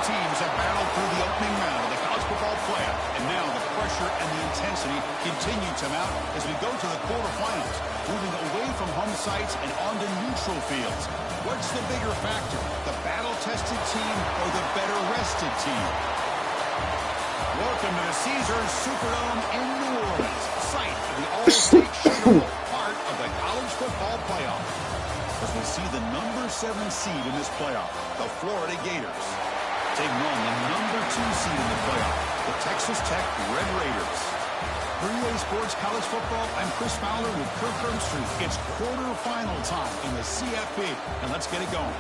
teams have battled through the opening round of the college football playoff, and now the pressure and the intensity continue to mount as we go to the quarterfinals, moving away from home sites and onto neutral fields. What's the bigger factor, the battle-tested team or the better-rested team? Welcome to the Caesars Superdome in New Orleans, site of the All-State Sugar Bowl, part of the college football playoff. As we see the number 7 seed in this playoff, the Florida Gators, taking on the number 2 seed in the playoff, the Texas Tech Red Raiders. For EA Sports College Football, I'm Chris Fowler with Kirk Herbstreit. It's quarterfinal time in the CFP, and let's get it going.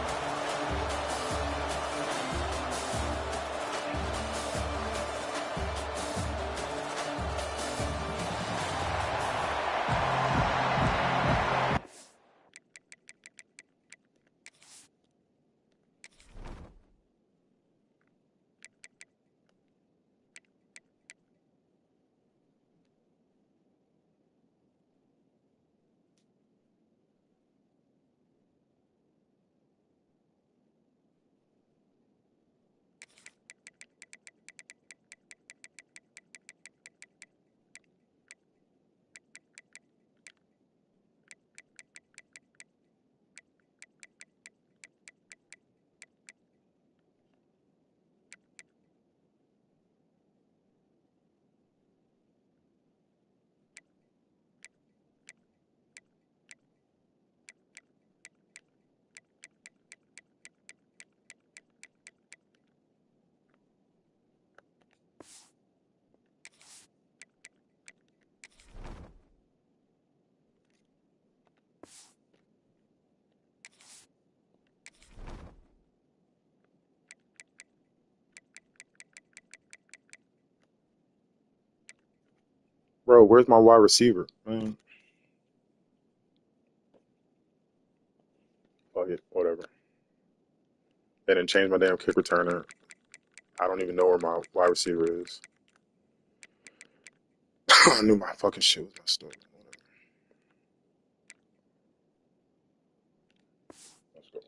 Bro, where's my wide receiver? Man. Fuck it, whatever. They didn't change my damn kick returner. I don't even know where my wide receiver is. I knew my fucking shit was messed up. Whatever. Let's go.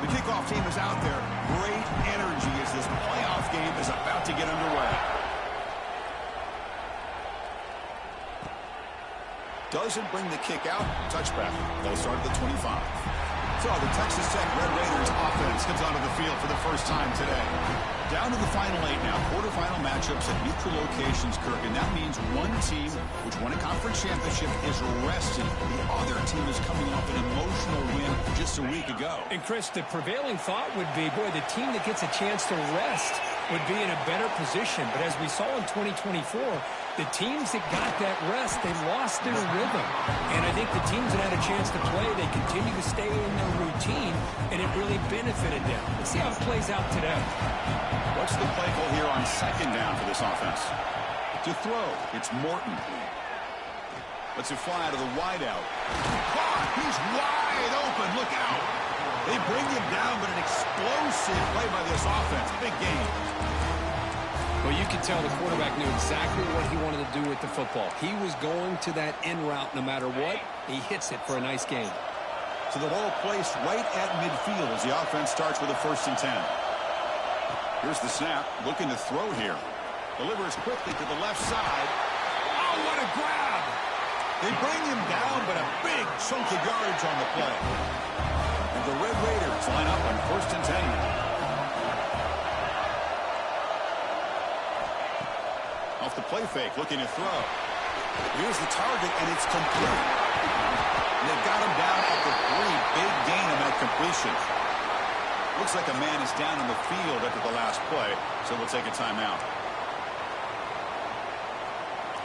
The kickoff team is out there. Great energy as this playoff game is about to get underway. Doesn't bring the kick out. Touchback. They'll start at the 25. So the Texas Tech Red Raiders offense comes onto the field for the first time today. Down to the final 8 now. Quarterfinal matchups at neutral locations, Kirk. And that means one team, which won a conference championship, is rested. The other team is coming off an emotional win just a week ago. And, Chris, the prevailing thought would be, boy, the team that gets a chance to rest would be in a better position. But as we saw in 2024, the teams that got that rest, they lost their rhythm. And I think the teams that had a chance to play, they continue to stay in their routine, and it really benefited them. Let's see how it plays out today. What's the play call here on second down for this offense? To throw, it's Morton. Lets it fly to the wideout. He's wide open. Look out. They bring him down, but an explosive play by this offense. Big game. Well, you can tell the quarterback knew exactly what he wanted to do with the football. He was going to that end route no matter what. He hits it for a nice gain. So the ball placed right at midfield as the offense starts with a 1st and 10. Here's the snap. Looking to throw here. Delivers quickly to the left side. Oh, what a grab. They bring him down, but a big chunk of yards on the play. And the Red Raiders line up on 1st and 10. Off the play fake, looking to throw. Here's the target, and it's complete. And they've got him down at the 3. Big gain on that completion. Looks like a man is down on the field after the last play, so we'll take a timeout.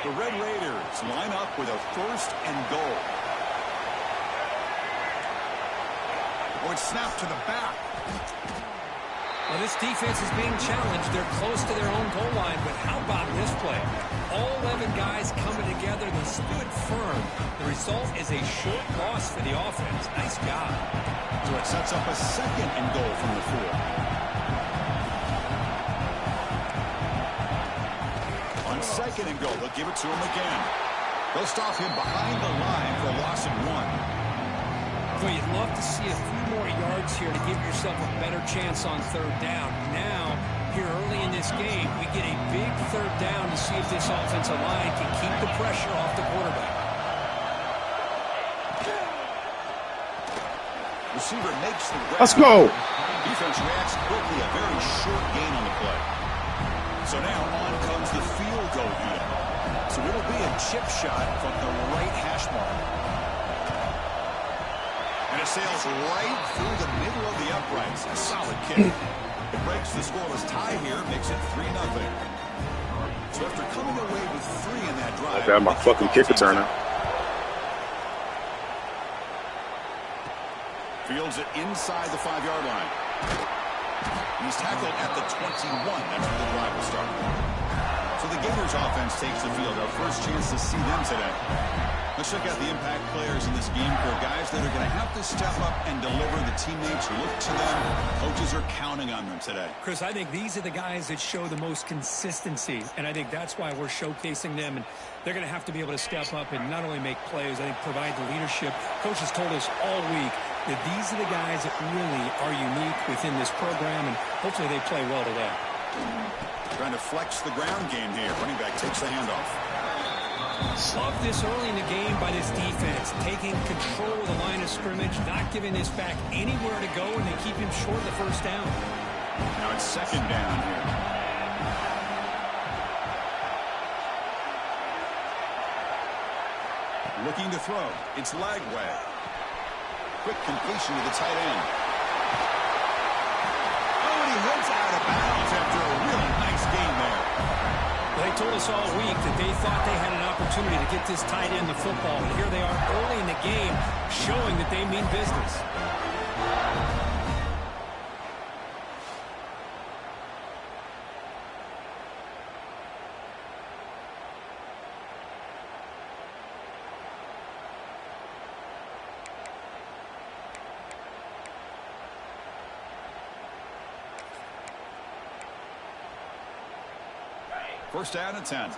The Red Raiders line up with a 1st and goal. Oh, it's snapped to the back. Well, this defense is being challenged. They're close to their own goal line, but how about this play? All 11 guys coming together. They stood firm. The result is a short loss for the offense. Nice job. So it sets up a 2nd and goal from the 4. On 2nd and goal, they'll give it to him again. They'll stop him behind the line for a loss of 1. Well, you'd love to see a few more yards here to give yourself a better chance on third down. Now, here early in this game, we get a big third down to see if this offensive line can keep the pressure off the quarterback. Receiver makes the grab. Let's go. Defense reacts quickly. A very short gain on the play. So now on comes the field goal unit. So it'll be a chip shot from the right hash mark. And it sails right through the middle of the uprights. A solid kick. It breaks the scoreless tie here, makes it 3-0. So after coming away with 3 in that drive, That's my fucking kick returner. Fields it inside the 5-yard line. He's tackled at the 21. That's where the drive will start. So the Gators offense takes the field. Our first chance to see them today. Let's check out the impact players in this game for guys that are going to have to step up and deliver. The teammates look to them. Coaches are counting on them today. Chris, I think these are the guys that show the most consistency, and I think that's why we're showcasing them. And they're going to have to be able to step up and not only make plays, I think provide the leadership. Coaches told us all week that these are the guys that really are unique within this program, and hopefully they play well today. Trying to flex the ground game here. Running back takes the handoff. Love this early in the game by this defense, taking control of the line of scrimmage, not giving this back anywhere to go, and they keep him short of the first down. Now it's second down here. Looking to throw. It's Lagway. Quick completion to the tight end. Oh, and he heads out of bounds after a really nice game there. They told us all week that they thought they had an opportunity to get this tight end the football, and here they are early in the game showing that they mean business. First down and 10.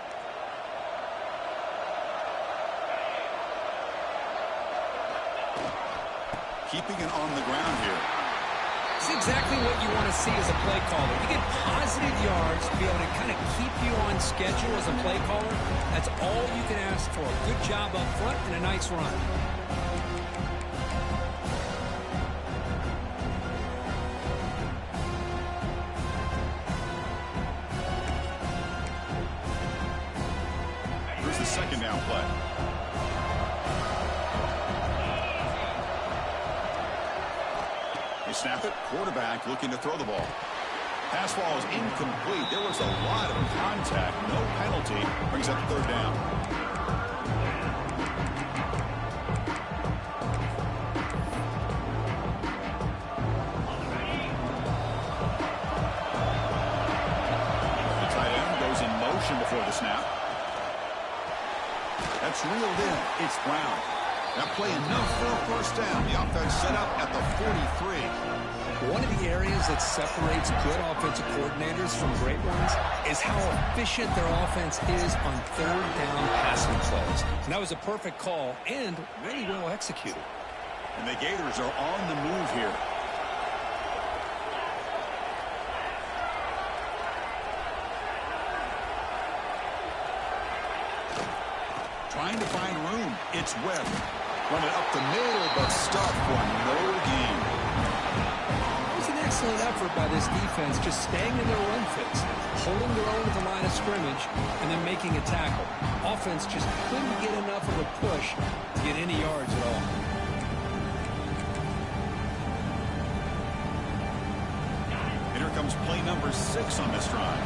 Keeping it on the ground here. It's exactly what you want to see as a play caller. You get positive yards to be able to kind of keep you on schedule as a play caller. That's all you can ask for. Good job up front and a nice run. Second down play. They snap it. Quarterback looking to throw the ball. Pass ball is incomplete. There was a lot of contact. No penalty. Brings up third down. The tight end goes in motion before the snap. That's reeled in. It's Brown. That play enough for a first down. The offense set up at the 43. One of the areas that separates good offensive coordinators from great ones is how efficient their offense is on third down passing plays. And that was a perfect call and really well executed. And the Gators are on the move here. Trying to find room. It's Webb. Running up the middle, but stuck for no gain. It was an excellent effort by this defense, just staying in their run fits, holding their own at the line of scrimmage, and then making a tackle. Offense just couldn't get enough of a push to get any yards at all. And here comes play number 6 on this drive.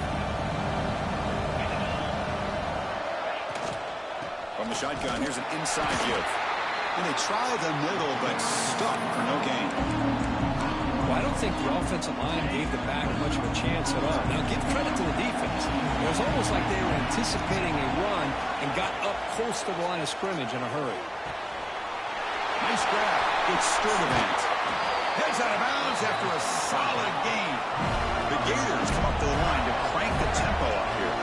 From the shotgun, here's an inside give. And they try the middle, but stuck for no gain. Well, I don't think the offensive line gave the back much of a chance at all. Now, give credit to the defense. It was almost like they were anticipating a run and got up close to the line of scrimmage in a hurry. Nice grab. It's Sturdivant. Heads out of bounds after a solid gain. The Gators come up to the line to crank the tempo up here.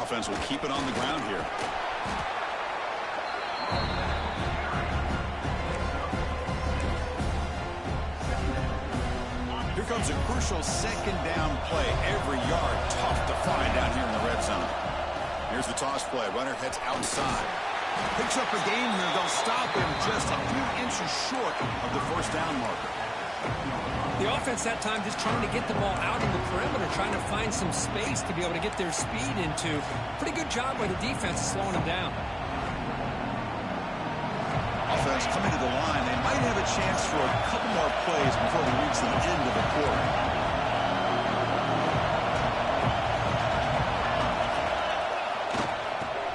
offense will keep it on the ground here. Here comes a crucial second down play. Every yard tough to find down here in the red zone. Here's the toss play. Runner heads outside. Picks up a gain here. They'll stop him just a few inches short of the first down marker. The offense that time just trying to get the ball out in the perimeter, trying to find some space to be able to get their speed into. Pretty good job by the defense slowing them down. Offense coming to the line. They might have a chance for a couple more plays before we reach the end of the quarter.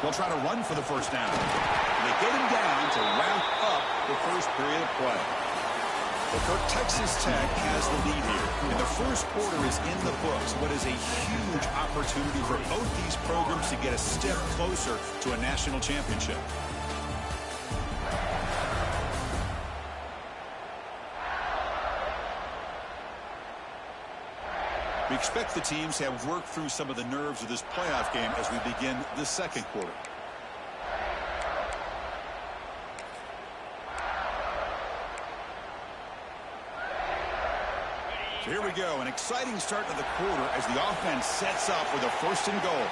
They'll try to run for the first down. They get him down to wrap up the first period of play. Well, Texas Tech has the lead here. And the first quarter is in the books. What is a huge opportunity for both these programs to get a step closer to a national championship. We expect the teams to have worked through some of the nerves of this playoff game as we begin the second quarter. So here we go, an exciting start to the quarter as the offense sets up with a first and goal.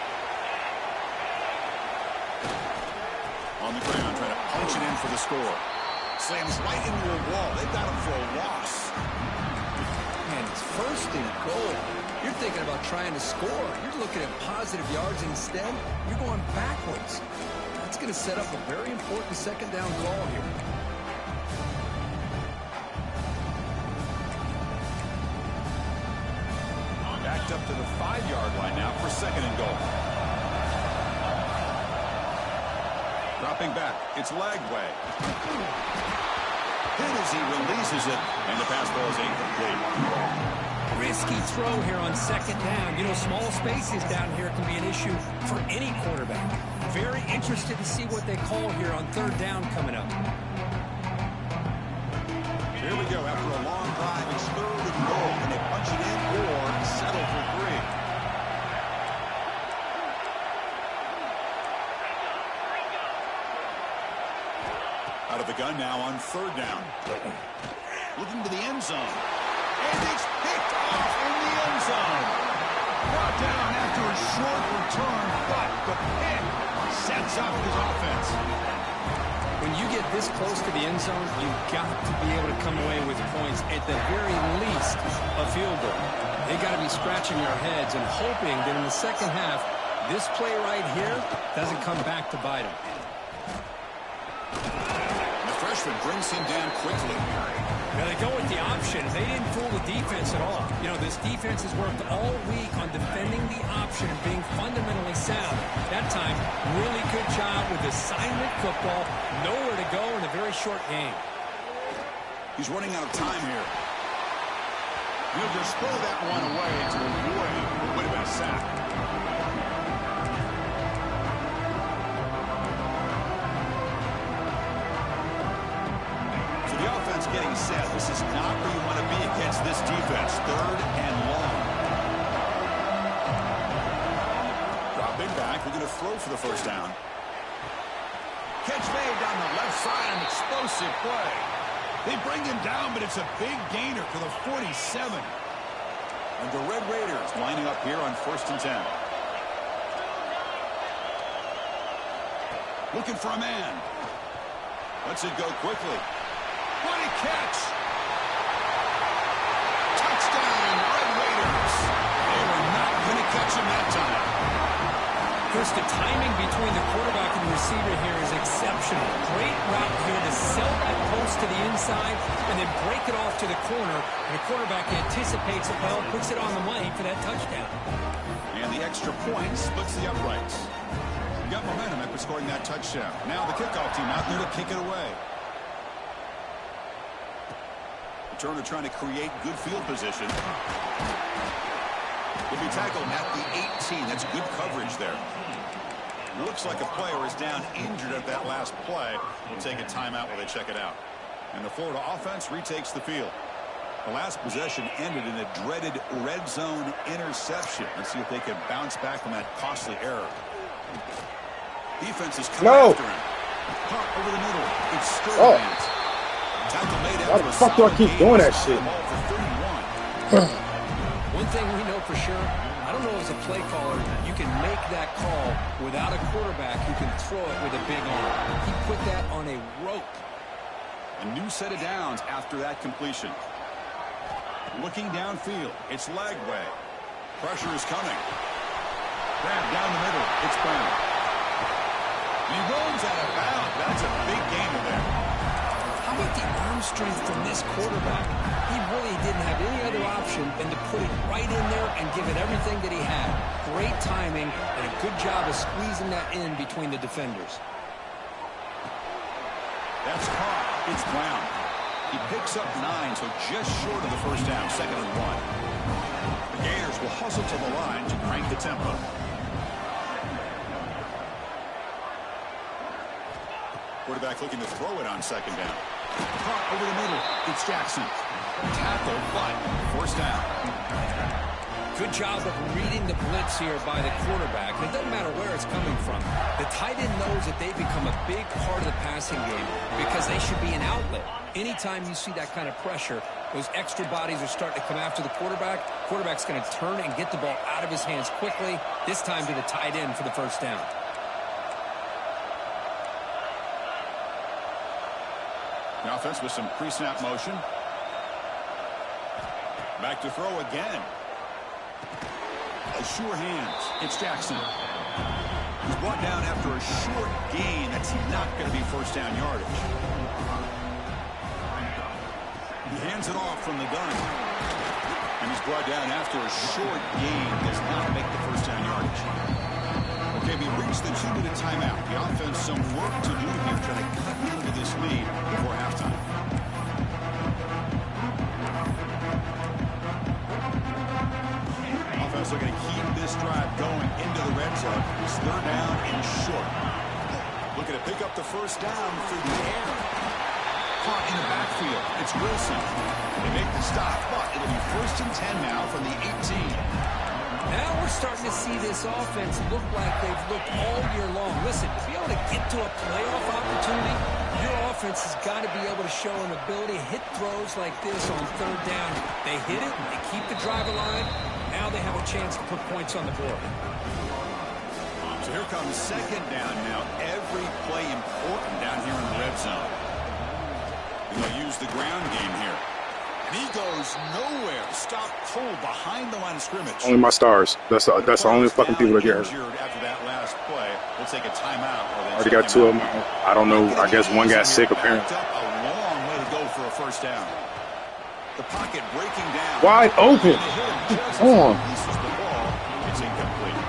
On the ground, trying to punch it in for the score. Slams right into a wall. They've got him for a loss. And it's first and goal. You're thinking about trying to score. You're looking at positive yards instead. You're going backwards. That's going to set up a very important second down call here. Backed up to the 5-yard line now for second and goal. Dropping back. It's Lagway. Hit as he releases it, and the pass ball is incomplete. Risky throw here on second down. You know, small spaces down here can be an issue for any quarterback. Very interested to see what they call here on third down coming up. Here we go. After a long drive, it's third and goal. Can they punch it in or settle for 3? Out of the gun now on third down. Looking to the end zone. And it's picked off in the end zone. Brought down after a short return, but the pick sets up his offense. When you get this close to the end zone, you've got to be able to come away with points, at the very least, a field goal. They got to be scratching their heads and hoping that in the second half, this play right here doesn't come back to bite them. The freshman brings him down quickly. Now they go with the option. They didn't fool the defense at all. You know, this defense has worked all week on defending the option and being fundamentally sound. That time, really good job with assignment football. Nowhere to go in a very short game. He's running out of time here. He'll just throw that one away to avoid what would have been a sack. So the offense getting set. This is not where you want to be against this defense. Third and long. Dropping back. We're going to throw for the first down. Catch made down the left side. An explosive play. They bring him down, but it's a big gainer for the 47. And the Red Raiders lining up here on 1st and 10. Looking for a man. Lets it go quickly. What a catch! Touchdown, Red Raiders. They were not going to catch him that time. Chris, the timing between the quarterback and the receiver here is exceptional. Great route here to sell that post to the inside and then break it off to the corner. And the quarterback anticipates it well, puts it on the money for that touchdown. And the extra point splits the uprights. You got momentum after scoring that touchdown. Now the kickoff team out there to kick it away. Returner trying to create good field position. Will be tackled at the 18. That's good coverage there. Looks like a player is down injured at that last play. We'll take a timeout while they check it out. And the Florida offense retakes the field. The last possession ended in a dreaded red zone interception. Let's see if they can bounce back from that costly error. Defense is coming No. after him. Caught over the middle. It's Oh. Sterling. Tackle made Why after the a fuck do I solid keep gain. doing that Spot shit? the ball for 31. One thing we know for sure, I don't know as a play caller, you can make that call without a quarterback who can throw it with a big arm. He put that on a rope. A new set of downs after that completion. Looking downfield. It's Lagway. Pressure is coming. Grab down the middle. It's Brown. He rolls out of bounds. That's a big gain there. How about the arm strength from this quarterback? He really didn't have any other option than to put it right in there and give it everything that he had. Great timing and a good job of squeezing that in between the defenders. That's caught. It's Brown. He picks up 9, so just short of the first down, 2nd and 1. The Gators will hustle to the line to crank the tempo. Quarterback looking to throw it on 2nd down. Caught over the middle. It's Jackson. Tackle, but first down. Good job of reading the blitz here by the quarterback. It doesn't matter where it's coming from. The tight end knows that they become a big part of the passing game because they should be an outlet. Anytime you see that kind of pressure, those extra bodies are starting to come after the quarterback. Quarterback's going to turn and get the ball out of his hands quickly, this time to the tight end for the first down. The offense with some pre-snap motion. Back to throw again. Sure hands. It's Jackson. He's brought down after a short gain. That's not going to be first down yardage. He hands it off from the gun. And he's brought down after a short gain. Does not make the first down yardage. Okay, we reached the 2-minute timeout. The offense some work to do here, trying to cut into this lead before halftime. Offense looking to keep this drive going into the red zone. It's 3rd down and short. Looking to pick up the first down through the air. Caught in the backfield. It's Wilson. They make the stop, but it'll be 1st and 10 now from the 18. Now we're starting to see this offense look like they've looked all year long. Listen, to be able to get to a playoff opportunity, your offense has got to be able to show an ability to hit throws like this on 3rd down. They hit it, they keep the drive alive. Now they have a chance to put points on the board. So here comes 2nd down now. Every play important down here in the red zone. They'll use the ground game here. And he goes nowhere. Stop cold behind the line of scrimmage. Only my stars. That's the only fucking people that get hurt. After that last play, we'll take a timeout. Already got 2 of them. I don't know. I guess one got sick apparently. A long way to go for a first down. The pocket breaking down. Wide open. On. It's incomplete.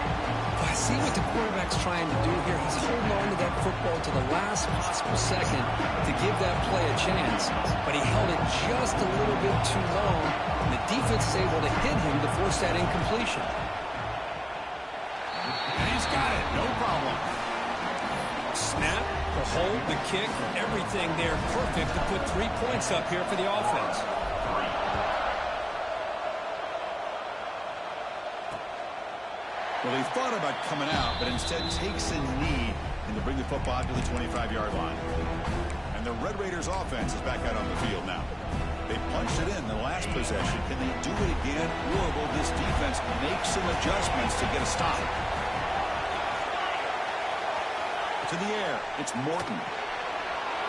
I see what the quarterback's trying to do here. He's holding on to that football to the last possible second to give that play a chance. But he held it just a little bit too long. And the defense is able to hit him to force that incompletion. And he's got it. No problem. Snap, the hold, the kick, everything there perfect to put 3 points up here for the offense. Well, he thought about coming out, but instead takes a knee and to bring the football to the 25-yard line. And the Red Raiders offense is back out on the field now. They punched it in the last possession. Can they do it again, or will this defense make some adjustments to get a stop? To the air, it's Morton.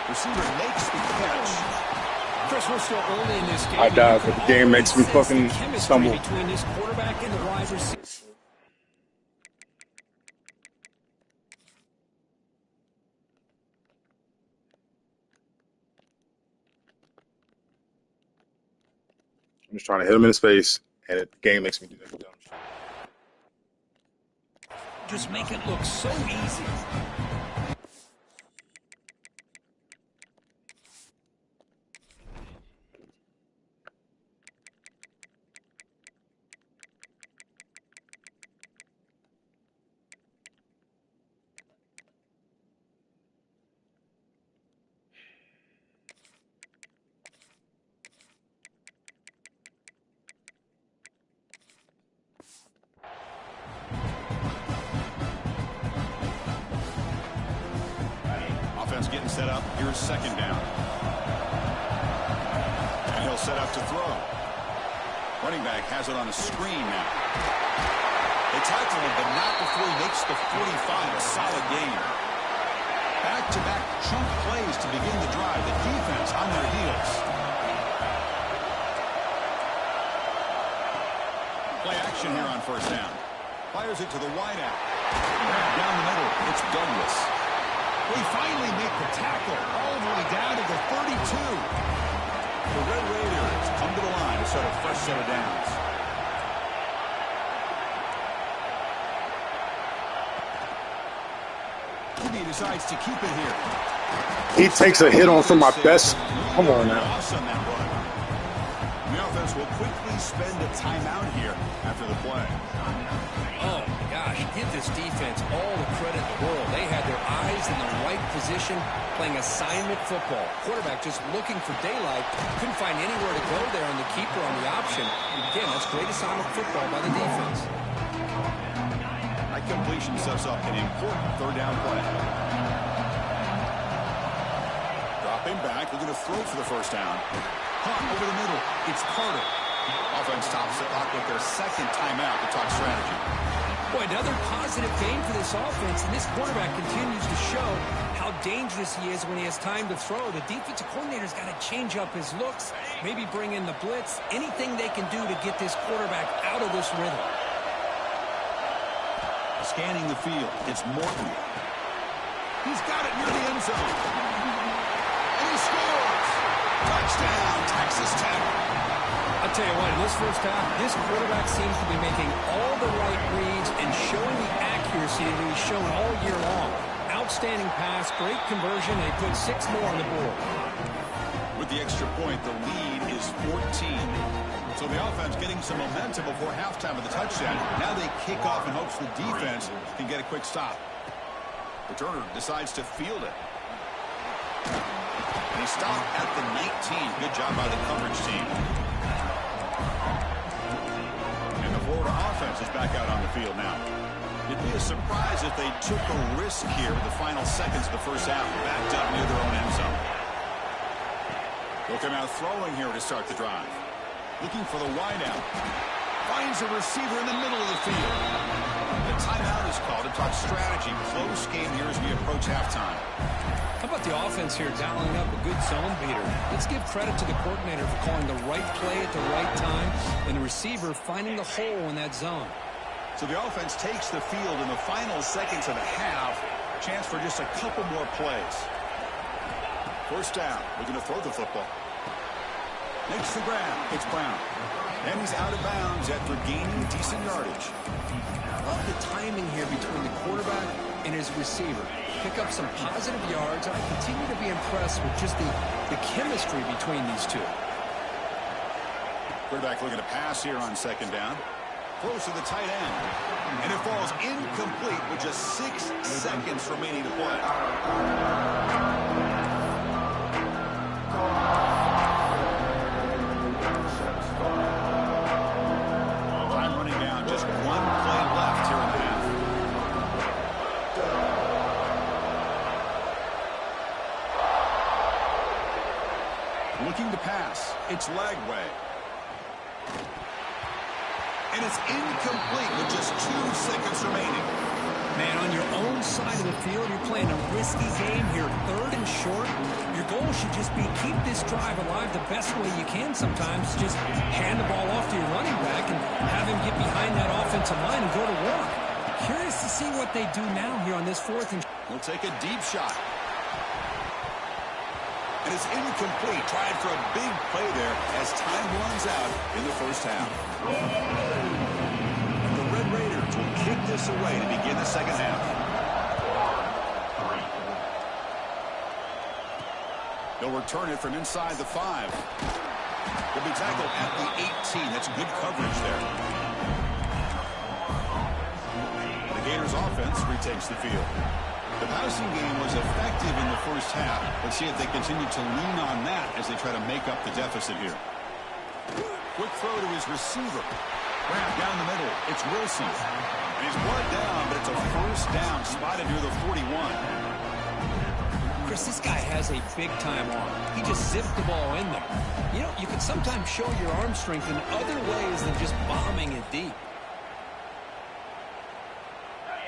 Receiver makes the catch. Chris, we're still early in this game. I died, but the game makes me fucking stumble. Between this quarterback and the wide receiver. I'm just trying to hit him in his face, and the game makes me do that dumb shit. Just make it look so easy. offense getting set up. Here's second down. And he'll set up to throw. Running back has it on a screen now. They tackle him, but not before he makes the 45. A solid gain. Back-to-back chunk plays to begin the drive. The defense on their heels. Play action here on first down. Fires it to the wideout. Down the middle, it's Douglas. They finally make the tackle all the way down to the 32. The Red Raiders come to the line to start a fresh set of downs. He decides to keep it here. He takes a hit on from my best. Come on now. The offense will quickly spend a timeout here after the play. Oh, my gosh. Give this defense all the credit in the world. They had their eyes in the right position, playing assignment football. Quarterback just looking for daylight. Couldn't find anywhere to go there on the keeper on the option. Again, that's great assignment football by the defense. That completion sets up an important third down play. Dropping back, looking to throw for the first down. Hunt over the middle. It's Carter. Offense stops the clock with their second timeout to talk strategy. Boy, another positive game for this offense, and this quarterback continues to show how dangerous he is when he has time to throw. The defensive coordinator's got to change up his looks, maybe bring in the blitz, anything they can do to get this quarterback out of this rhythm. Scanning the field, it's Morton. He's got it near the end zone. And he scores! Touchdown, Texas Tech. I'll tell you what, in this first half, this quarterback seems to be making all the right reads and showing the accuracy that he's shown all year long. Outstanding pass, great conversion, and he put 6 more on the board. With the extra point, the lead is 14. So the offense getting some momentum before halftime of the touchdown. Now they kick off in hopes the defense can get a quick stop. Returner decides to field it. And he stopped at the 19. Good job by the coverage team. And the Florida offense is back out on the field now. It'd be a surprise if they took a risk here with the final seconds of the first half, backed up near their own end zone. They'll come out throwing here to start the drive. Looking for the wideout. Finds a receiver in the middle of the field. The timeout is called to talk strategy. Close game here as we approach halftime. How about the offense here dialing up a good zone beater? Let's give credit to the coordinator for calling the right play at the right time and the receiver finding the hole in that zone. So the offense takes the field in the final seconds of the half. Chance for just a couple more plays. First down. Looking to throw the football. Makes the grab. It's Brown. And he's out of bounds after gaining decent yardage. Love the timing here between the quarterback and his receiver. Pick up some positive yards, and I continue to be impressed with just the chemistry between these two. Quarterback looking to pass here on second down. Close to the tight end. And it falls incomplete with just 6 seconds remaining to play. Time running down. Just 1 play left here in the half. Looking to pass. It's Lagway. And it's incomplete with just 2 seconds remaining. Man, on your own side of the field, you're playing a risky game here. 3rd and short. Your goal should just be keep this drive alive the best way you can sometimes. Just hand the ball off to your running back and have him get behind that offensive line and go to work. Curious to see what they do now here on this 4th and... He'll take a deep shot. And it's incomplete. Trying for a big play there as time runs out in the first half. The Red Raiders will kick this away to begin the second half. They'll return it from inside the 5. They'll be tackled at the 18. That's good coverage there. The Gators offense retakes the field. The passing game was effective in the first half. Let's see if they continue to lean on that as they try to make up the deficit here. Quick throw to his receiver. Wrapped down the middle. It's Wilson. And he's brought down, but it's a first down spotted near the 41. Chris, this guy has a big-time arm. He just zipped the ball in there. You know, you can sometimes show your arm strength in other ways than just bombing it deep.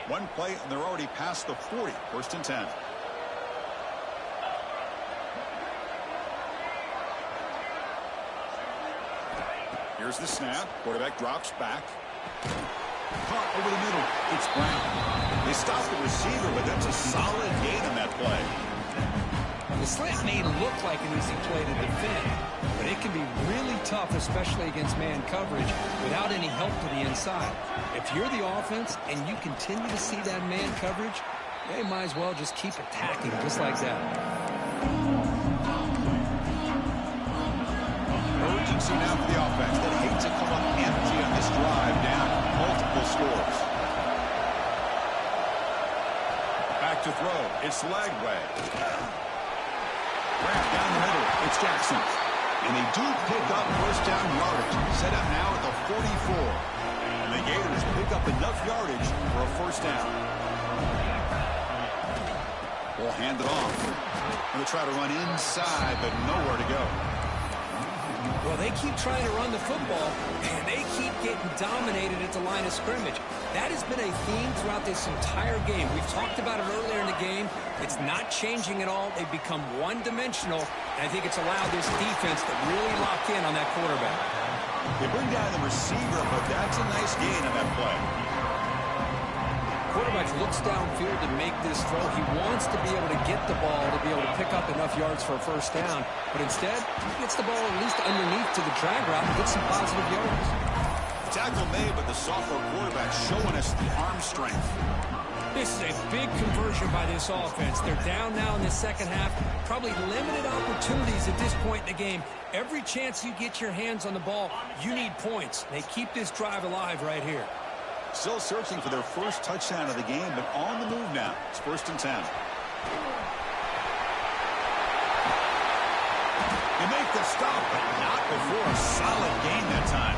One play, and they're already past the 40. First and 10. Here's the snap. Quarterback drops back. Caught over the middle. It's Brown. They stopped the receiver, but that's a solid gain on that play. The slant may look like an easy play to defend, but it can be really tough, especially against man coverage, without any help to the inside. If you're the offense and you continue to see that man coverage, they might as well just keep attacking just like that. Urgency now for the offense that hate to come up empty on this drive, down multiple scores. Back to throw. It's Lagway. Wrap down the middle. It's Jackson. And they do pick up first down yardage. Set up now at the 44. And the Gators pick up enough yardage for a first down. We'll hand it off. Going to try to run inside, but nowhere to go. Well, they keep trying to run the football, and they keep getting dominated at the line of scrimmage. That has been a theme throughout this entire game. We've talked about it earlier in the game. It's not changing at all. They've become one-dimensional, and I think it's allowed this defense to really lock in on that quarterback. They bring down the receiver, but that's a nice gain on that play. Quarterback looks downfield to make this throw. He wants to be able to get the ball to be able to pick up enough yards for a first down, but instead, he gets the ball at least underneath to the drag route and gets some positive yards. Tackle made, but the sophomore quarterback showing us the arm strength. This is a big conversion by this offense. They're down now in the second half. Probably limited opportunities at this point in the game. Every chance you get your hands on the ball, you need points. They keep this drive alive right here. Still searching for their first touchdown of the game, but on the move now. It's first and 10. They make the stop, but not before a solid gain that time.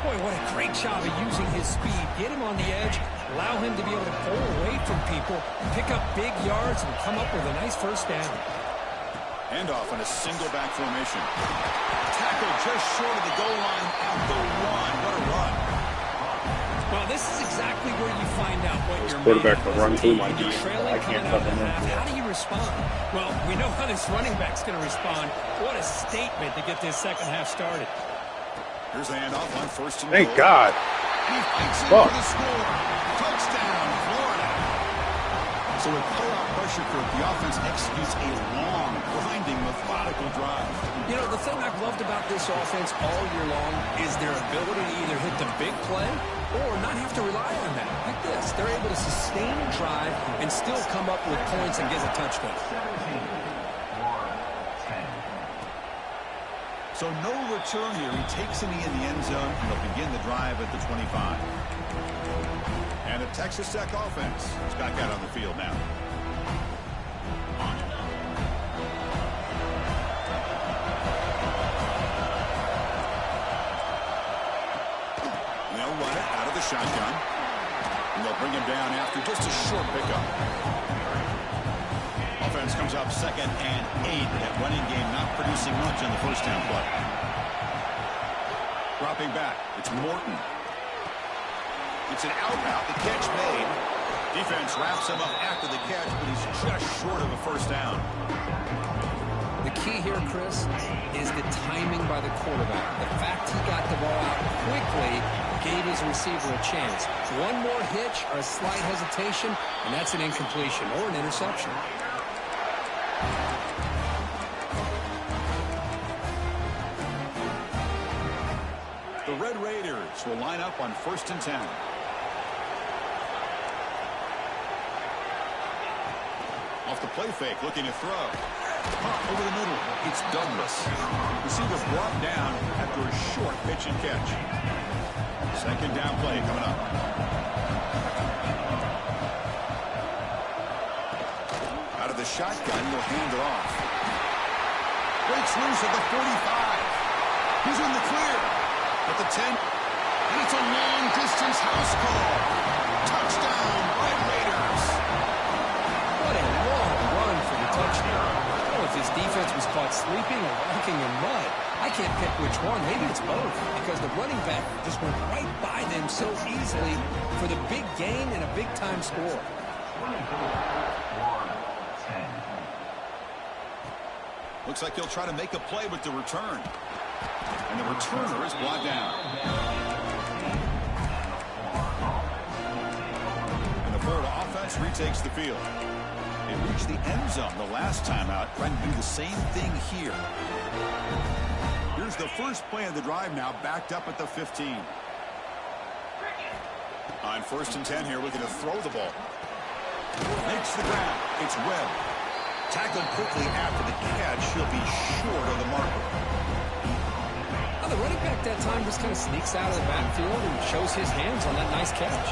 Boy, what a great job of using his speed. Get him on the edge, allow him to be able to pull away from people, pick up big yards, and come up with a nice first down. Handoff on a single back formation. Tackle just short of the goal line at the 1. What a run. Well, this is exactly where you find out what your quarterback can run through my you're defense. trailing I can't coming out of fucking the run. half. How do you respond? Well, we know how this running back's going to respond. What a statement to get this second half started. Here's the handoff on first and Thank goal. God. He fights in Fuck. for the score. Touchdown, Florida. So with playoff pressure for the offense executes a long, grinding, methodical drive. You know, the thing I've loved about this offense all year long is their ability to either hit the big play or not have to rely on that. Like this, they're able to sustain a drive and still come up with points and get a touchdown. So no return here. He takes him in the end zone, and they'll begin the drive at the 25. And a Texas Tech offense is back out on the field now. They'll run it out of the shotgun. And they'll bring him down after just a short pickup. Offense comes up 2nd and 8. That running game not producing much on the first down play. Dropping back. It's Morton. It's an out route. The catch made. Defense wraps him up after the catch, but he's just short of a first down. The key here, Chris, is the timing by the quarterback. The fact he got the ball out quickly gave his receiver a chance. One more hitch or a slight hesitation, and that's an incompletion or an interception. The Red Raiders will line up on 1st and 10. Off the play fake, looking to throw. Pop over the middle. It's Douglas. Receiver brought down after a short pitch and catch. Second down play coming up. Out of the shotgun, he'll hand it off. Breaks loose at the 45. He's in the clear. At the 10. And it's a long-distance house call. Touchdown, Red Raiders. What a long run for which one. Maybe it's both, because the running back just went right by them so easily for the big gain and a big-time score. Looks like he'll try to make a play with the return. And the returner is brought down. And the Florida offense retakes the field. They reached the end zone the last time out, trying to do the same thing here. Here's the first play of the drive now, backed up at the 15. On 1st and 10 here, looking to throw the ball. Makes the ground. It's Webb. Tackled quickly after the catch. He'll be short of the marker. Well, the running back that time just kind of sneaks out of the backfield and shows his hands on that nice catch.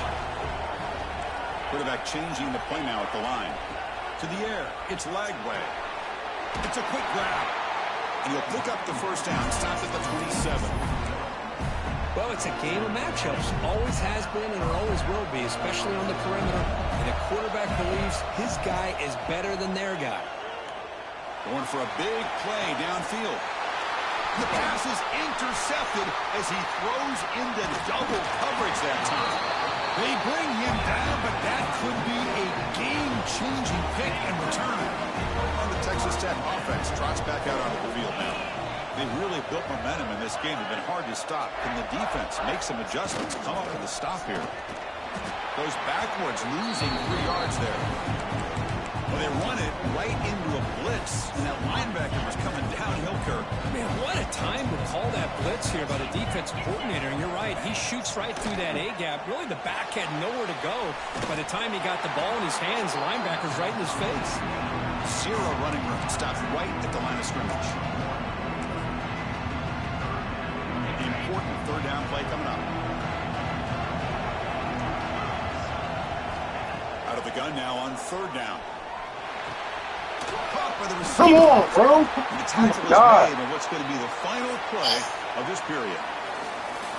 Quarterback changing the play now at the line. To the air. It's Lagway. It's a quick grab. And he'll pick up the first down. Stopped at the 27. Well, it's a game of matchups. Always has been and it always will be, especially on the perimeter. And the quarterback believes his guy is better than their guy. Going for a big play downfield. The pass is intercepted as he throws into double coverage that time. They bring him down, but that could be a game-changing pick and return. On the Texas Tech offense trots back out onto the field now. They really built momentum in this game. It's been hard to stop. Can the defense make some adjustments? Come up with a stop here. Goes backwards, losing 3 yards there. Well, they run it right into a blitz, and that linebacker was coming downhill, Kirk. Man, what a time to call that blitz here by the defensive coordinator. And you're right, he shoots right through that A-gap. Really, the back had nowhere to go. By the time he got the ball in his hands, the linebacker's right in his face. 0 running room. Stopped right at the line of scrimmage. Important 3rd down play coming up. Out of the gun now on 3rd down. Caught by the receiver. Come on, bro. The tackle is made on what's going to be the final play of this period.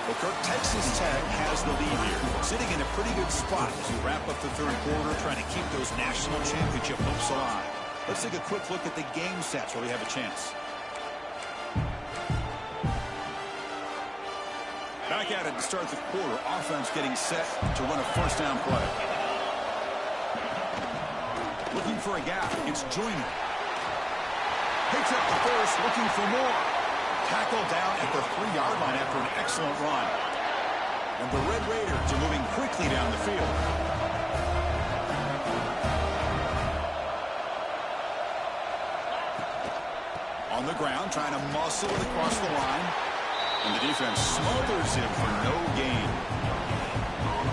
Well, Kirk, Texas Tech has the lead here. Sitting in a pretty good spot as we wrap up the 3rd quarter, trying to keep those national championship hopes alive. Let's take a quick look at the game stats where we have a chance. Back at it to start the quarter. Offense getting set to run a 1st down play. Looking for a gap. It's Joyner. Picks up the first, looking for more. Tackled down at the 3-yard line after an excellent run. And the Red Raiders are moving quickly down the field. On the ground, trying to muscle it across the line. And the defense smothers him for no gain.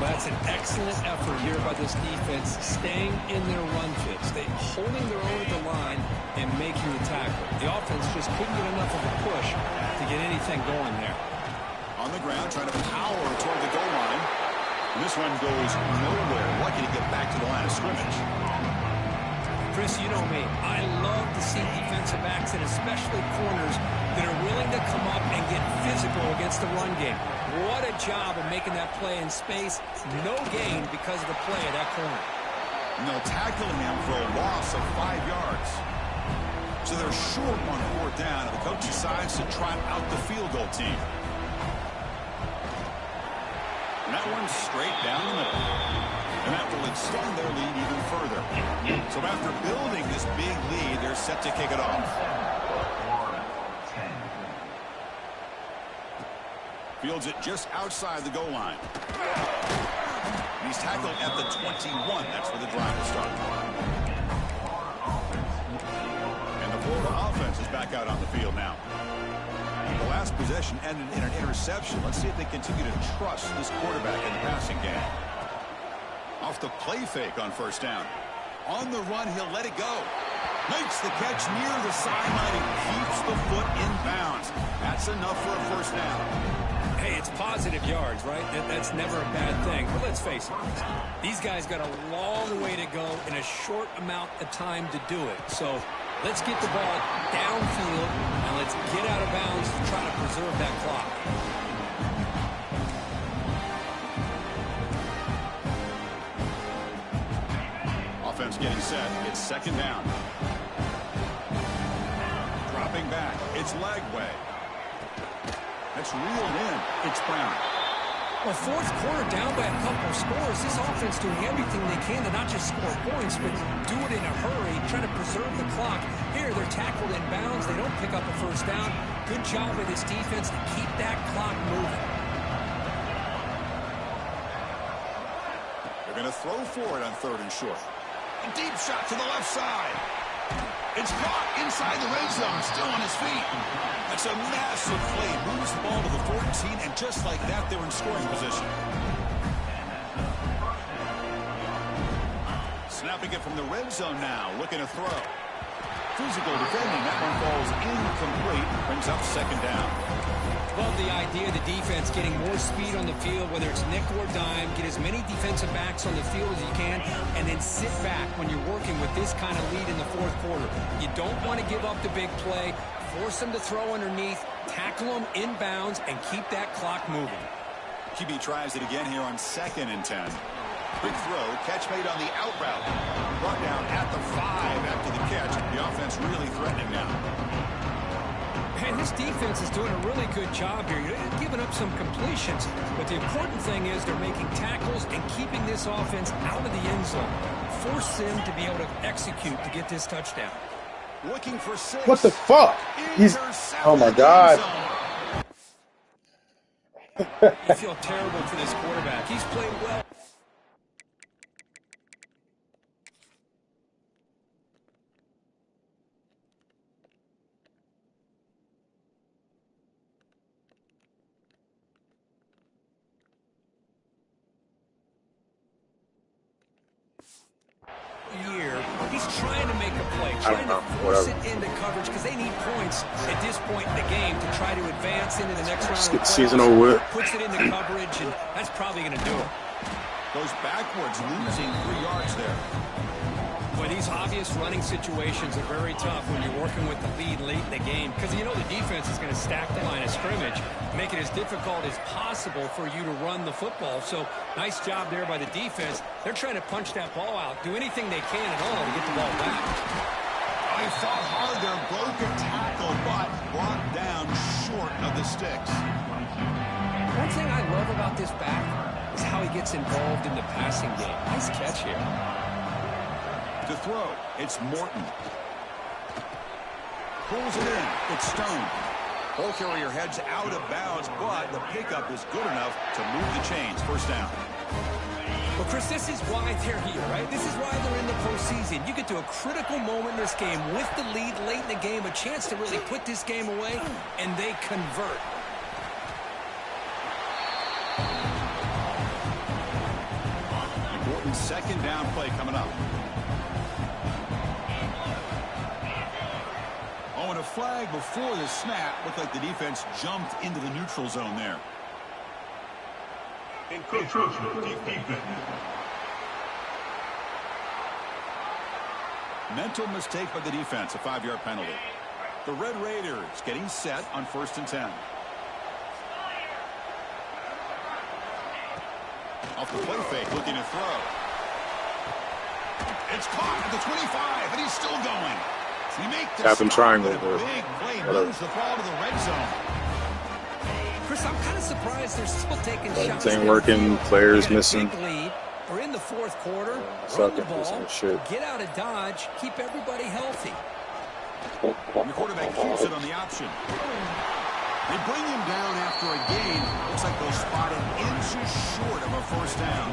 That's an excellent effort here by this defense, staying in their run fits. They holding their own at the line and making the tackle. The offense just couldn't get enough of a push to get anything going there. On the ground, trying to power toward the goal line. And this one goes nowhere. Lucky to get back to the line of scrimmage. Chris, you know me. I love to see defensive backs and especially corners that are willing to come up and get physical against the run game. What a job of making that play in space. No gain because of the play of that corner. And they'll tackle him for a loss of 5 yards. So they're short on 4th down, and the coach decides to trot out the field goal team. And that one's straight down the middle. And that will extend their lead even further. So after building this big lead, they're set to kick it off. Fields it just outside the goal line. And he's tackled at the 21. That's where the drive will start. And the Florida offense is back out on the field now. The last possession ended in an interception. Let's see if they continue to trust this quarterback in the passing game. Off the play fake on 1st down. On the run, he'll let it go. Makes the catch near the sideline and keeps the foot in bounds. That's enough for a 1st down. Hey, it's positive yards, right? That's never a bad thing. But let's face it, these guys got a long way to go in a short amount of time to do it. So let's get the ball downfield and let's get out of bounds to try to preserve that clock. Offense getting set. It's 2nd down. Dropping back. It's Lagway. That's reeled in. It's Brown. Well, fourth quarter down by a couple of scores. This offense doing everything they can to not just score points, but do it in a hurry, try to preserve the clock. Here, they're tackled in bounds. They don't pick up a first down. Good job by this defense to keep that clock moving. They're going to throw for it on 3rd and short. A deep shot to the left side. It's caught inside the red zone, still on his feet. That's a massive play. Moves the ball to the 14, and just like that, they're in scoring position. Snapping it from the red zone now, looking to throw. Physical defending. That one falls incomplete. Brings up 2nd down. Love the idea of the defense getting more speed on the field, whether it's nickel or dime. Get as many defensive backs on the field as you can, and then sit back when you're working with this kind of lead in the fourth quarter. You don't want to give up the big play. Force them to throw underneath, tackle them in bounds, and keep that clock moving. QB tries it again here on 2nd and 10. Big throw, catch made on the out route. Brought down at the 5 after the catch. The offense really threatening now. And this defense is doing a really good job here. They're giving up some completions, but the important thing is they're making tackles and keeping this offense out of the end zone. Force them to be able to execute to get this touchdown. Looking for 6. What the fuck? He's. Oh my God. You feel terrible for this quarterback. He's played well. He's trying to make a play, trying to force it into coverage because they need points at this point in the game to try to advance into the next round. Just get the season over with. Puts it into coverage, and that's probably going to do it. Goes backwards, losing 3 yards there. Boy, these obvious running situations are very tough when you're working with the lead late in the game because you know the defense is going to stack the line of scrimmage, make it as difficult as possible for you to run the football. So nice job there by the defense. They're trying to punch that ball out, do anything they can at all to get the ball back. I fought hard there, broke a tackle, but brought down short of the sticks. One thing I love about this back is how he gets involved in the passing game. Nice catch here. To throw, it's Morton. Pulls it in, it's Stone. Ball carrier heads out of bounds, but the pickup is good enough to move the chains. First down. Well, Chris, this is why they're here, right? This is why they're in the postseason. You get to a critical moment in this game with the lead late in the game, a chance to really put this game away, and they convert. Morton's 2nd down play coming up. Oh, and a flag before the snap. Looked like the defense jumped into the neutral zone there. Encroachment defense. Mental mistake by the defense, a 5-yard penalty. The Red Raiders getting set on 1st and 10. Off the play fake, looking to throw. It's caught at the 25, and he's still going. He makes the Tap and triangle. Big play, moves the ball to the red zone. Chris, I'm kind of surprised they're still taking shots. Ain't working. Players missing. Lead. We're in the fourth quarter. Run Sucking the ball. shit. Get out of Dodge. Keep everybody healthy. And the quarterback keeps it on the option. They bring him down after a gain. Looks like they'll spot him inches short of a first down.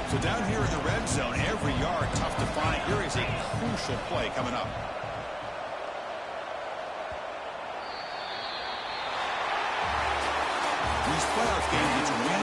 So down here in the red zone, every yard tough to find. Here is a crucial play coming up. These playoff games, it's a win.